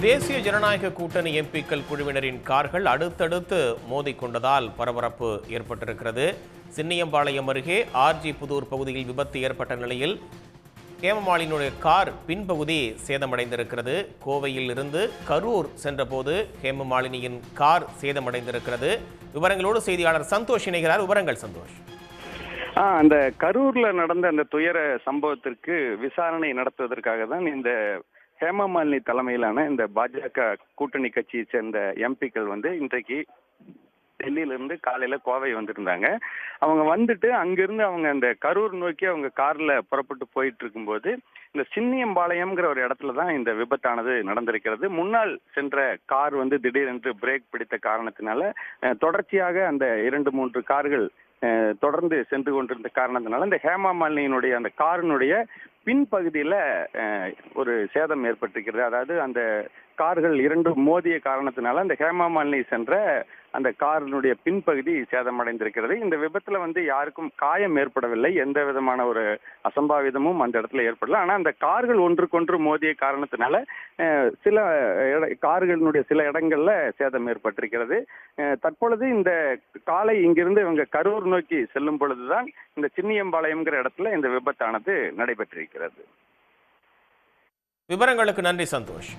தேசிய ஜனநாயக கூட்டணி எம்பிக்கள் குழுவினரின் கார்கள் அடுத்தடுத்து மோதிக்கொண்டதால் பரபரப்பு ஏற்பட்டிருக்கிறது. சின்னியம்பாளையம் அருகே ஆர்ஜி புதூர் பகுதியில் விபத்து ஏற்பட்ட நிலையில் ஹேமமாலினுடைய கார் பின்பகுதி சேதமடைந்திருக்கிறது. கோவையில் இருந்து கரூர் சென்றபோது ஹேமமாலினியின் கார் சேதமடைந்திருக்கிறது. விவரங்களோடு செய்தியாளர் சந்தோஷ் இணைகிறார். விவரங்கள் சந்தோஷ். அந்த கரூர்ல நடந்த அந்த துயர சம்பவத்திற்கு விசாரணை நடத்துவதற்காக தான் இந்த ஹேமமாலினி தலைமையிலான இந்த பாஜக கூட்டணி கட்சியை சேர்ந்த எம்பிக்கள் இன்றைக்கு டெல்லியிலிருந்து காலையில கோவை வந்திருந்தாங்க. அவங்க வந்துட்டு அங்கிருந்து அவங்க அந்த கரூர் நோக்கி அவங்க கார்ல புறப்பட்டு போயிட்டு இருக்கும்போது இந்த சின்னியம்பாளையம்ங்கிற ஒரு இடத்துல தான் இந்த விபத்தானது நடந்திருக்கிறது. முன்னால் சென்ற கார் திடீரென்று பிரேக் பிடித்த காரணத்தினால தொடர்ச்சியாக அந்த 2-3 கார்கள் தொடர்ந்து சென்று கொண்டிருந்த காரணத்தினால இந்த ஹேமமாலினியினுடைய அந்த காரினுடைய பின்பகுதியில ஒரு சேதம் ஏற்பட்டிருக்கிறது. அதாவது அந்த கார்கள் 2 மோதிய காரணத்தினால அந்த ஹேமமாலினி சென்ற அந்த காரினுடைய பின்பகுதி சேதமடைந்திருக்கிறது. இந்த விபத்துல யாருக்கும் காயம் ஏற்படவில்லை, எந்த விதமான ஒரு அசம்பாவிதமும் அந்த இடத்துல ஏற்படல. ஆனா அந்த கார்கள் ஒன்றுக்கொன்று மோதிய காரணத்தினால சில கார்களினுடைய சில இடங்கள்ல சேதம் ஏற்பட்டிருக்கிறது. தற்பொழுது இந்த காலை இங்கிருந்து இவங்க கரூர் நோக்கி செல்லும் பொழுதுதான் இந்த சின்னியம்பாளையம்ங்கிற இடத்துல இந்த விபத்தானது நடைபெற்றிருக்கிறது. விவரங்களுக்கு நன்றி சந்தோஷ்.